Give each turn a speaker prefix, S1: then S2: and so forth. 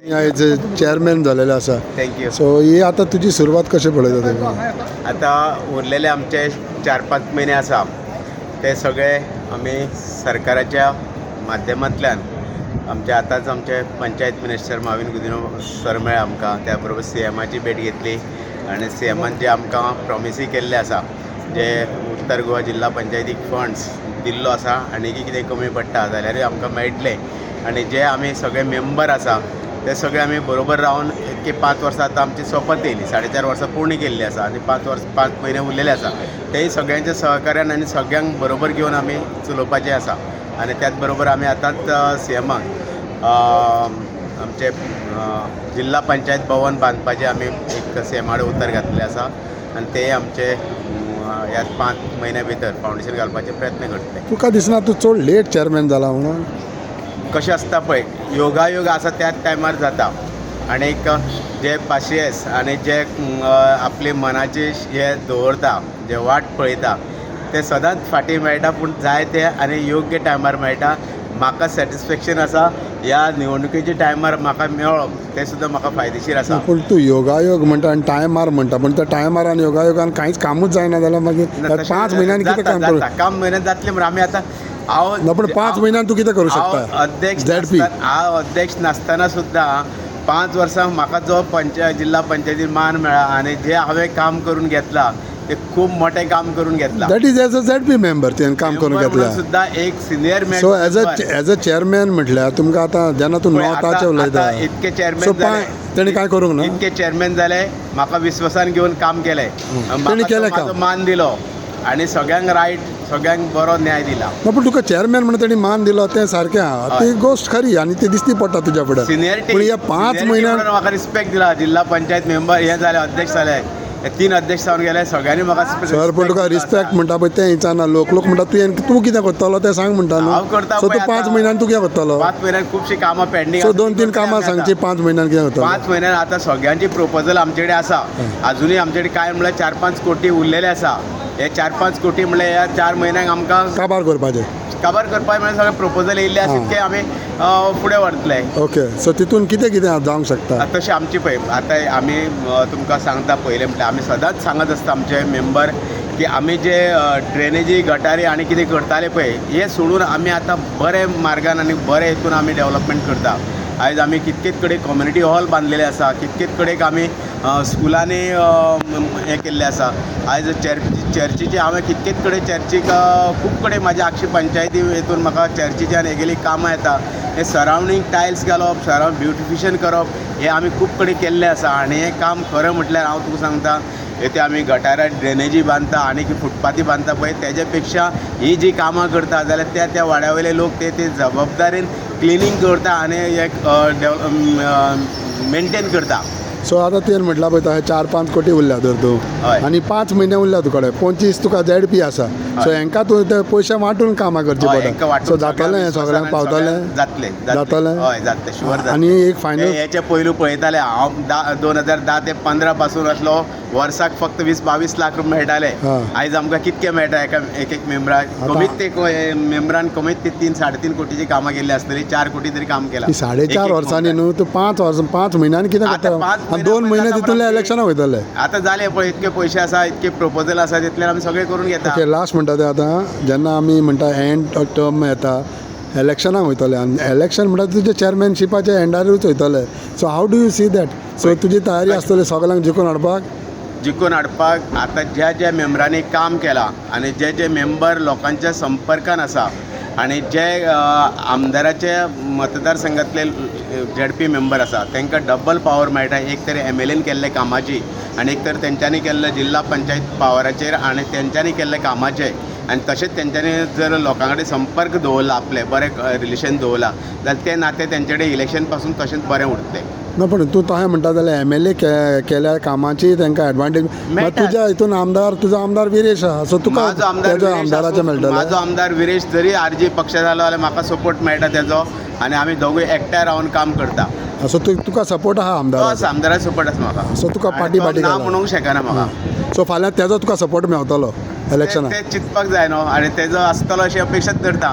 S1: Chairman झालेले आसा.
S2: Thank you.
S1: So ही आता तुझी सुरवात कशी पळयता तुम्ही?
S2: आता उरलेले आमचे 4-5 महिने आसा ते सगळे आमी सरकाराच्या माध्यमांतल्यान आमचे पंचायत मिनिस्टर माविन गुदिनो सर मेळ्ळे आमकां. त्या बरोबर CMची भेट घेतली आनी CMन जे आमकां प्रॉमिसी केल्ले आसा जे उत्तर गोवा जिल्हा पंचायतीक फंड्स दिल्लो आसा आनी कितें कमी पडटा जाल्यारूय आमकां मेळटले. आनी जे आमी सगळे मेंबर आसा ते सगळे आमी बरोबर रावन इतके 5 वर्सां आतां आमची सोंपत येयली. 4.5 वर्सां पूर्ण केल्ली आसा आनी 5 म्हयने उरलेले आसा. तेय सगळ्यांच्या सहकार्यान आनी सगळ्यांक बरोबर घेवन आमी चलोवपाचे आसा. आनी त्याच बरोबर आमी आतांच CMक आमचे जिल्हा पंचायत भवन बांदपाचें आमी एक CMाडे उतर घातलें आसा आनी ते आमचे ह्या 5 म्हयन्या भितर फावंडेशन घालपाचे प्रयत्न करतले.
S1: तुका दिसना तूं चड लेट चेअरमॅन जाला म्हणून?
S2: कशें आसता पळय, योगायोग आसा त्याच टायमार जाता. आनीक जे पाशियेस आनी जे आपले मनाचे हे दवरता, जे वाट पळयता ते सदांच फाटीं मेळटा. पूण जाय ते आनी योग्य टायमार मेळटा. म्हाका सॅटिस्फॅक्शन आसा ह्या निवडणुकीच्या टायमार म्हाका मेळप ते सुद्दां म्हाका फायदेशीर आसा.
S1: पूण तूं योगायोग म्हणटा आनी टायमार म्हणटा, पूण त्या टायमार आनी योगायोगान कांयच कामूच जायना जाल्यार मागीर 5 म्हयन्यांनी कितें काम करूं?
S2: काम म्हयन्यात जातले म्हणून आमी आतां
S1: पण 5 म्हयन्यान तूं कितें करूं शकता?
S2: हांव अध्यक्ष नासतना सुद्दां 5 वर्सां म्हाका जो जिल्हा पंचायतीन मान मेळ्ळा आनी जे हांवें काम करून घेतलां ते खूब मोठें काम करून घेतलां.
S1: That is as a ZP member तुवें काम करून घेतलां.
S2: सुद्दां एक senior
S1: so as a chairman म्हटल्यार तुमकां आतां जेन्ना तूं नॉर्थाचें उलयता
S2: इतके चेअरमॅन जाले,
S1: तेणी कांय करूंक ना.
S2: इतके चेअरमॅन जाले, म्हाका विश्वासान घेवन काम केलें, म्हाका मान दिलो आनी सगळ्यांक रायट, सगळ्यांक बरो न्याय दिला.
S1: पूण तुका चेअरमॅन म्हणून तेणी मान दिलो तें सारकें आहा. ती गोश्ट खरी आनी ती दिसती पडटा तुज्या फुडें.
S2: सिनियरिटी
S1: पूण ह्या 5 म्हयन्यान
S2: म्हाका रिस्पेक्ट दिला. जिल्हा पंचायत मेंबर हे जाले, अध्यक्ष जाले, 3 अध्यक्ष जावन गेले, सगळ्यांनी म्हाका
S1: सर. पूण तुका रिस्पेक्ट म्हणटा पळय तें विचारना. लोक म्हणटा तूं कितें करतलो तें सांग म्हणटा न्हू.
S2: हांव करता.
S1: सो तूं 5 म्हयन्यान तूं कितें करतलो?
S2: 5 म्हयन्यान खुबशीं कामां पेंडींग.
S1: सो 2-3 कामां सांगची 5 म्हयन्यान कितें करतलो?
S2: 5 म्हयन्यान आतां सगळ्यांची प्रपोजल आमचे कडेन आसा. अजुनूय आमचे कडेन काय म्हणल्यार 4-5 कोटी उरलेले आसा. हे 4-5 कोटी म्हणल्यार ह्या 4 म्हयन्यांक आमकां
S1: काबार करपाचें.
S2: काबार करपाक म्हणल्यार सगळे प्रपोजल येयल्ले आसा ते आमी फुडें व्हरतले.
S1: ओके. सो तितून कितें जावंक शकता?
S2: तशें आमची पळय आतां आमी तुमकां सांगता पयलें म्हणल्यार आमी सदांच सांगत आसता आमचे मेंबर की आमी जे ड्रेनेजी गटारी आनी कितें करताले पळय हे सोडून आमी आतां बरे मार्गान आनी बरे हितून आमी डेवलपमेंट करता. आयज आमी कितकेच कडेन कम्युनिटी हॉल बांदलेले आसा, कितकेच कडेन आमी स्कुलांनी हें केल्लें आसा. आयज चर्चीचे हांवें कितकेच कडेन चर्चीक खूब कडेन म्हाज्या आख्खी पंचायती हितून म्हाका चर्चीची आनी हेगेली कामां येता. हे सरावंडींग टायल्स घालप, सरावंड ब्युटिफिकेशन करप हे आमी खूब कडेन केल्लें आसा. आनी हें काम खरें म्हटल्यार हांव तुका सांगता येते आमी गटारां ड्रेनेजी बांदता आनी फुटपाथी बांदता पळय तेजे पेक्षा ही जी कामां करता जाल्यार त्या वाड्या वयले लोक ते जबाबदारीन क्लिनींग करता आनी एक मेंटेन करता.
S1: सो आतां तुवें म्हटलां पळय तशें 4-5 कोटी उरल्या तर तूं आनी 5 म्हयने उरल्या तुका 25 तुका ZP आसा. सो हेंकां तूं ते पयशे वांटून कामां करची पडटा. सो जातलें हें सगळ्यांक पावतलें?
S2: जातलें. हय जातलें, शुअर.
S1: आनी एक फायनल
S2: हेचे पयलू पळयताले हांव 2010 ते 15 पासून आसलो. वर्साक फक्त 20-22 लाख रुपया मेळटाले. आयज आमकां कितके मेळटा एक मेंबराक? कमीत ते मेंबरान कमीत ते 3-3.5 कोटीची कामां केल्ली आसतली. 4 कोटी तरी काम केलां.
S1: 4.5 वर्सांनी न्हू तूं 5 म्हयन्यांनी कितें करता? 2 म्हयने तितूंतले इलेक्शनाक वयतले.
S2: आतां जालें पळय इतके पयशे आसा, इतके प्रपोजल आसा, तितल्यान आमी सगळे करून घेता.
S1: ओके. लास्ट म्हणटा तें आतां जेन्ना आमी म्हणटा एंड टर्म येता इलेक्शनाक वयतले आनी इलेक्शन म्हणटा तुजे चेअरमॅनशिपाच्या एंडारूच वयतले. So how do you see that? So तुजी तयारी आसतली सगळ्यांक जिखून हाडपाक? आतां ज्या मेंबरांनी काम केलां आनी जे मेंबर लोकांच्या संपर्कान आसा आनी जे आमदाराचे मतदारसंघातले ZP मेंबर आसा तांकां डबल पावर मेळटा. एक तर MLAन केल्ले कामाची आनी एक तर तेंच्यांनी केल्ले जिल्हा पंचायत पावराचेर आनी तेंच्यांनी केल्ले कामाचे. आनी तशेंच तेंच्यांनी जर लोकां कडेन संपर्क दवरला, आपले बरें रिलेशन दवरला जाल्यार ते नाते तेंचे कडेन इलेक्शन पासून तशेंच बरें उरतलें. ना पण तूं तशें म्हणटा जाल्यार MLA केल्या कामाची तांकां एडवांटेज तुज्या हितून तुजो आमदार विरेश आहा. सो तुका आमदाराचें मेळटलें?
S2: म्हाजो आमदार विरेश जरी RG पक्ष जालो जाल्यार म्हाका सपोर्ट मेळटा तेजो आनी आमी दोगूय एकठांय रावन काम करता.
S1: सो तुका सपोर्ट आहा
S2: आमदाराचो सपोर्ट आसा म्हाका.
S1: सो तुका पार्टी
S2: ना म्हणूंक शकना म्हाका.
S1: सो फाल्यां तेजो तुका सपोर्ट मेळटलो इलेक्शनाक?
S2: ते चिंतपाक जाय न्हू आनी तेजो आसतलो अशी अपेक्षाच करता.